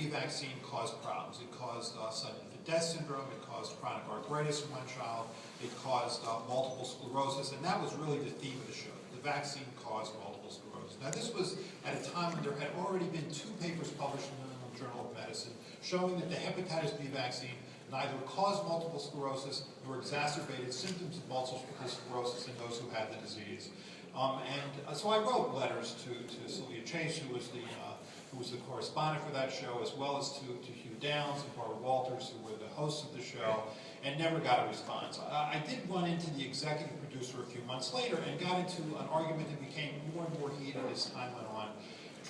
vaccine caused problems. It caused sudden infant death syndrome, it caused chronic arthritis in one child, it caused multiple sclerosis, and that was really the theme of the show. The vaccine caused multiple sclerosis. Now this was at a time when there had already been 2 papers published in the New England Journal of Medicine showing that the hepatitis B vaccine neither caused multiple sclerosis nor exacerbated symptoms of multiple sclerosis in those who had the disease. So I wrote letters to Sylvia Chase, who was the correspondent for that show, as well as to Hugh Downs and Barbara Walters, who were the hosts of the show, and never got a response. I did run into the executive producer a few months later and got into an argument that became more and more heated as time went on,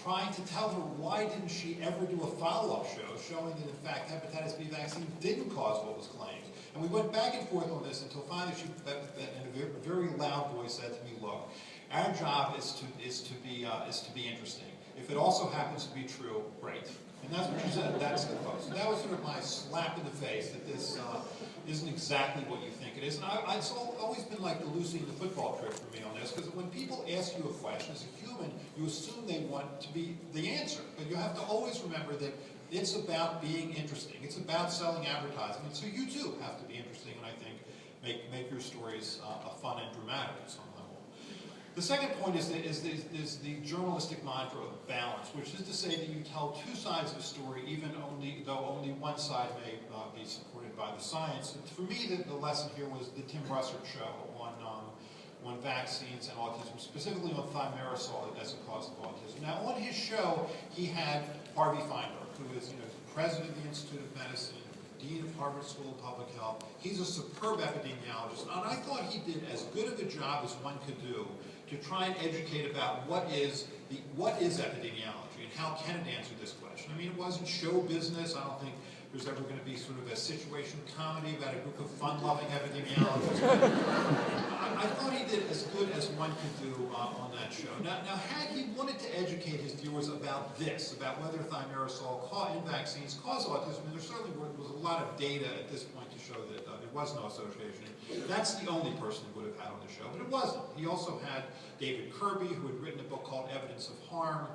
trying to tell her why didn't she ever do a follow-up show showing that in fact hepatitis B vaccine didn't cause what was claimed. And we went back and forth on this until finally she, in a very loud voice, said to me, "Look, our job is to be interesting. If it also happens to be true, great." And that's what she said. That's the post. So that was sort of my slap in the face that this isn't exactly what you think it is. And it's always been like the Lucy and the football trick for me on this, because when people ask you a question, as a human, you assume they want to be the answer. But you have to always remember that it's about being interesting. It's about selling advertising. So you too have to be interesting, and I think make your stories fun and dramatic at some level. The second point is the journalistic mantra of balance, which is to say that you tell 2 sides of a story, though only one side may be supported by the science. And for me, the lesson here was the Tim Russert show on vaccines and autism, specifically on thimerosal as a cause of autism. Now, on his show, he had Harvey Feinberg, who is president of the Institute of Medicine, dean of Harvard School of Public Health. He's a superb epidemiologist, and I thought he did as good of a job as one could do to try and educate about what is epidemiology and how can it answer this question. I mean, it wasn't show business. I don't think there's ever going to be sort of a situation comedy about a group of fun-loving epidemiologists. I thought he did as good as one could do on that show. Now, had he wanted to educate his viewers about this, about whether thimerosal in vaccines cause autism, and there certainly was a lot of data at this point to show that there was no association. That's the only person he would have had on the show, but it wasn't. He also had David Kirby, who had written a book called Evidence of Harm,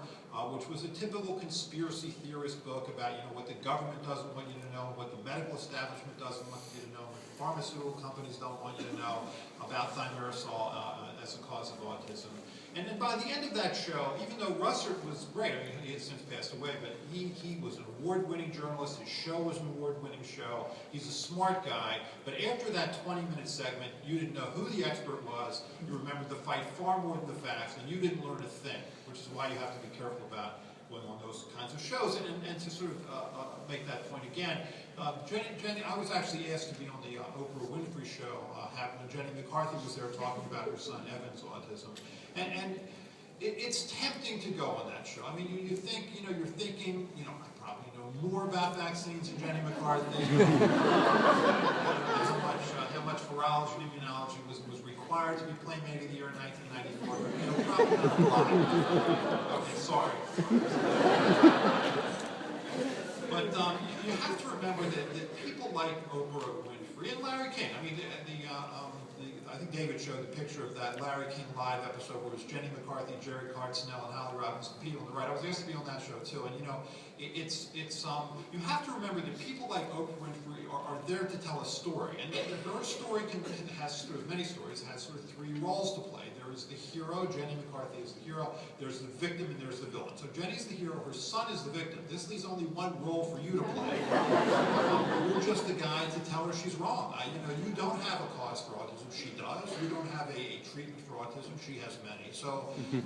which was a typical conspiracy theorist book about what the government doesn't want you to know, what the medical establishment doesn't want you to know, what the pharmaceutical companies don't want you to know about thimerosal as a cause of autism. And then by the end of that show, even though Russert was great, I mean, he has since passed away, but he was an award-winning journalist. His show was an award-winning show. He's a smart guy. But after that 20-minute segment, you didn't know who the expert was. You remembered the fight far more than the facts, and you didn't learn a thing, which is why you have to be careful about going on those kinds of shows. And to sort of make that point again, Jenny, I was actually asked to be on the Oprah Winfrey show when Jenny McCarthy was there talking about her son Evan's autism. And it's tempting to go on that show. I mean, you think, you're thinking, I probably know more about vaccines than Jenny McCarthy. How much virology and immunology was required to be Playmate of the Year in 1994. Probably not a lot. Okay, sorry. But you have to remember that people like Oprah Winfrey and Larry King. I mean, I think David showed the picture of that Larry King Live episode where it was Jenny McCarthy, Jerry Cardsnell, and Holly Robinson Peete on the right. I was asked to be on that show too, and you have to remember that people like Oprah Winfrey are there to tell a story, and her story has sort of many stories. It has sort of 3 roles to play. There is the hero, Jenny McCarthy is the hero. There's the victim, and there's the villain. So Jenny's the hero. Her son is the victim. This leaves only one role for you to play. You're just the guy to tell her she's wrong. You don't have a cause for autism. She does. You don't have a treatment for autism. She has many. So you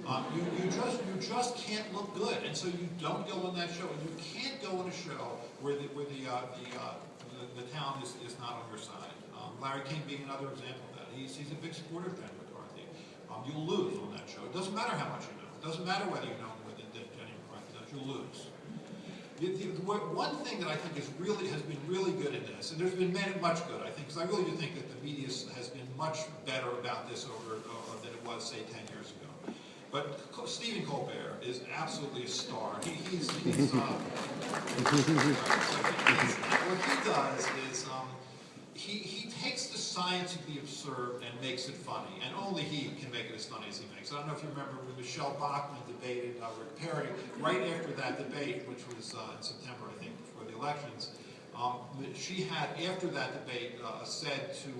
just can't look good, and so you don't go on that show, and you can't go on a show where the talent is not on your side. Larry King being another example of that. He's a big supporter of Jenny McCarthy. You'll lose on that show. It doesn't matter how much you know. It doesn't matter whether you know more than Jenny McCarthy does. You'll lose. One thing that I think has been really good in this, and there's been much good, I think, because I really do think that the media has been much better about this than it was, say, 10 years ago. But Stephen Colbert is absolutely a star. What he does is he takes the science of the absurd and makes it funny, and only he can make it as funny as he makes. I don't know if you remember when Michelle Bachmann debated Rick Perry, right after that debate, which was in September, I think, before the elections. She had, after that debate, said to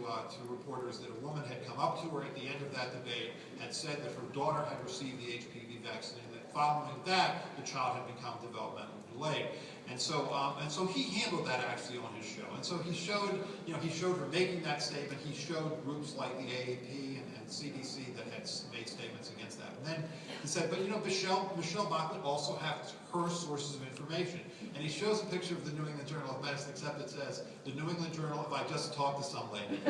reporters that a woman had come up to her at the end of that debate, had said that her daughter had received the HPV vaccine, and that following that, the child had become developmentally delayed. And so he handled that actually on his show. And so he showed her making that statement. He showed groups like the AAP and CDC that had made statements against that. And then he said, but Michelle Bachmann also has her sources of information. And he shows a picture of the New England Journal of Medicine, except it says, the New England Journal, if I just talked to some lady.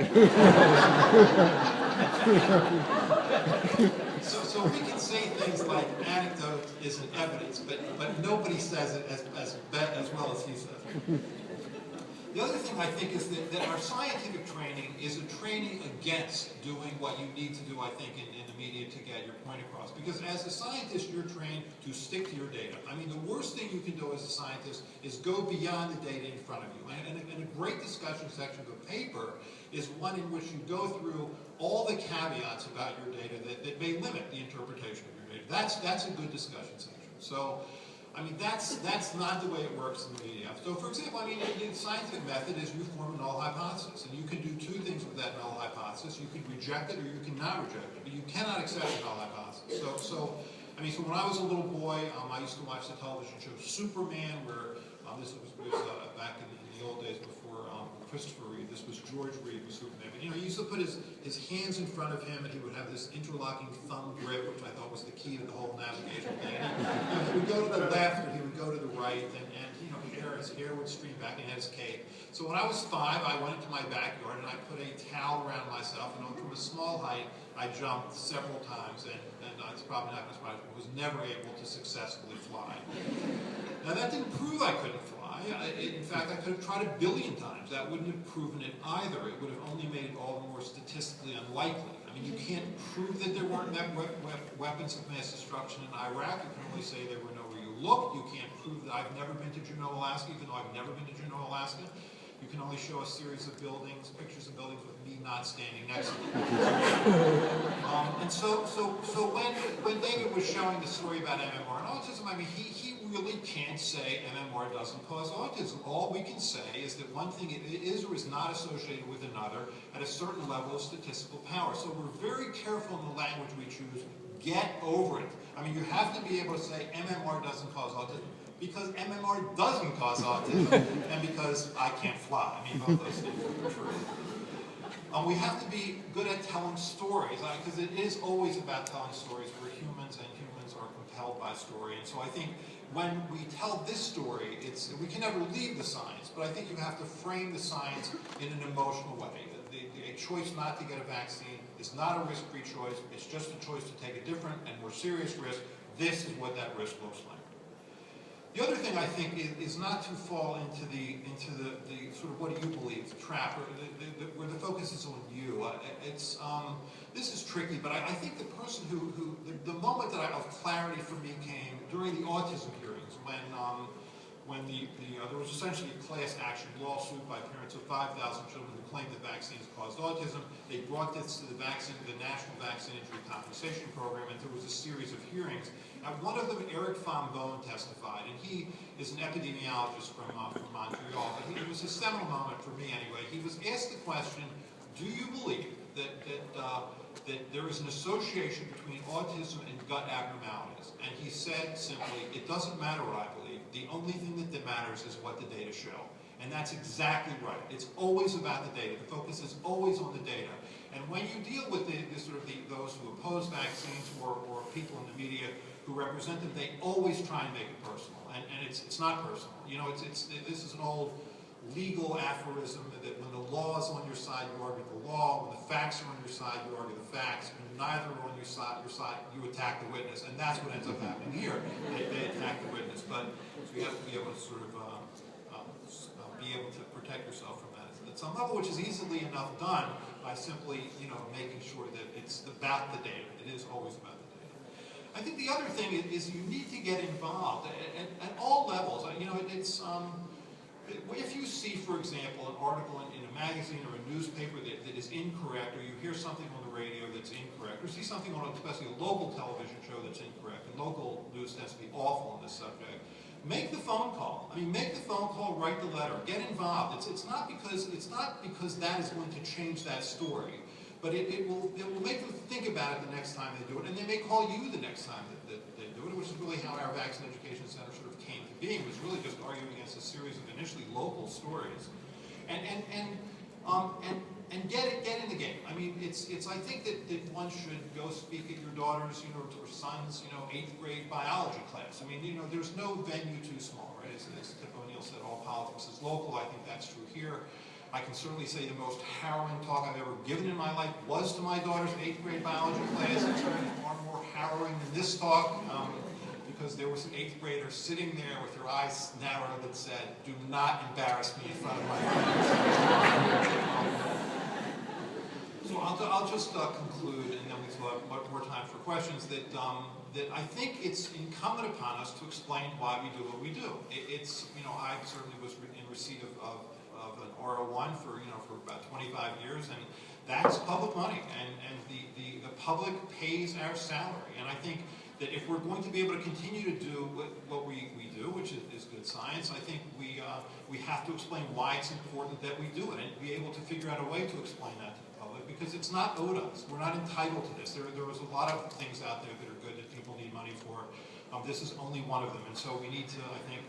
So we can say things like anecdote isn't evidence, but nobody says it as well as he says it. The other thing I think is that our scientific training is a training against doing what you need to do, I think, in the media to get your point across. Because as a scientist, you're trained to stick to your data. I mean, the worst thing you can do as a scientist is go beyond the data in front of you. And a great discussion section of a paper is one in which you go through all the caveats about your data that may limit the interpretation of your data. That's a good discussion section. So, I mean, that's not the way it works in the media. So, for example, I mean, the scientific method is you form a null hypothesis, and you can do two things with that null hypothesis. You can reject it or you cannot reject it, but you cannot accept a null hypothesis. So when I was a little boy, I used to watch the television show Superman, where this was back in the old days before Christopher Reeve. This was George Reeve was Superman. But, he used to put his hands in front of him, and he would have this interlocking thumb grip, which I thought was the key to the whole navigation thing. And he would go to the left, or he would go to the right, and his hair would stream back, and he had his cape. So when I was 5, I went into my backyard, and I put a towel around myself, and from a small height, I jumped several times, and it's probably not going to surprise you, but was never able to successfully fly. Now, that didn't prove I couldn't fly. In fact, I could have tried 1 billion times. That wouldn't have proven it either. It would have only made it all the more statistically unlikely. I mean, you can't prove that there weren't weapons of mass destruction in Iraq. You can only say they were nowhere you look. You can't prove that I've never been to Juneau, Alaska, even though I've never been to Juneau, Alaska. You can only show a series of buildings, pictures of buildings with me not standing next to them. And so when David was showing the story about MMR and autism, I mean, he really can't say MMR doesn't cause autism. All we can say is that one thing it is or is not associated with another at a certain level of statistical power. So we're very careful in the language we choose. Get over it. I mean, you have to be able to say MMR doesn't cause autism, because MMR doesn't cause autism, and because I can't fly. I mean, both those things are true. We have to be good at telling stories, because it is always about telling stories. We're humans, and humans are compelled by story. And so I think when we tell this story, we can never leave the science, but I think you have to frame the science in an emotional way. A choice not to get a vaccine is not a risk-free choice. It's just a choice to take a different and more serious risk. This is what that risk looks like. The other thing I think is not to fall into the sort of what do you believe trap, where the focus is on you. This is tricky, but I think the person the moment of clarity for me came during the autism hearings when there was essentially a class action lawsuit by parents of 5,000 children who claimed that vaccines caused autism. They brought this to the National Vaccine Injury Compensation Program, and there was a series of hearings. At one of them, Eric Fambone testified, and he is an epidemiologist from Montreal. But it was a seminal moment for me anyway. He was asked the question, do you believe that there is an association between autism and gut abnormalities? And he said simply, it doesn't matter what I believe. The only thing that matters is what the data show. And that's exactly right. It's always about the data. The focus is always on the data. And when you deal with those who oppose vaccines or people in the media who represent them, they always try and make it personal. And it's not personal. This is an old legal aphorism that when the law is on your side, you argue the law. When the facts are on your side, you argue the facts. When neither are on your side, you attack the witness. And that's what ends up happening here. They attack the witness. But you have to be able to sort of be able to protect yourself from that at some level, which is easily enough done by simply, making sure that it's about the data. It is always about the data. I think the other thing is you need to get involved at all levels. If you see, for example, an article in a magazine or a newspaper that is incorrect, or you hear something on the radio that's incorrect, or see something on especially a local television show that's incorrect, and local news tends to be awful on this subject, make the phone call. I mean, make the phone call, write the letter, get involved. It's not because that is going to change that story, but it will make them think about it the next time they do it, and they may call you the next time that they do it, which is really how our Vaccine Education Center sort of came to being, was really just arguing against a series of initially local stories, and get in the game. I mean, I think that one should go speak at your daughter's, or son's, 8th grade biology class. I mean, there's no venue too small, right? As Tip O'Neill said, all politics is local. I think that's true here. I can certainly say the most harrowing talk I've ever given in my life was to my daughter's 8th grade biology class. It's certainly far more harrowing than this talk, because there was an 8th grader sitting there with her eyes narrowed that said, "Do not embarrass me in front of my friends." So I'll just conclude, and then we still have much more time for questions, that I think it's incumbent upon us to explain why we do what we do. I certainly was in receipt of an R01 for about 25 years, and that's public money, and the public pays our salary. And I think that if we're going to be able to continue to do what we do, which is good science, I think we have to explain why it's important that we do it, and be able to figure out a way to explain that to the public, because it's not owed us. We're not entitled to this. There was a lot of things out there that are good that people need money for. This is only one of them, and so we need to, I think,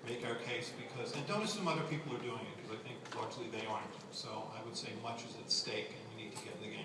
make our case, and don't assume other people are doing it, because I think largely they aren't. So I would say much is at stake, and we need to get in the game.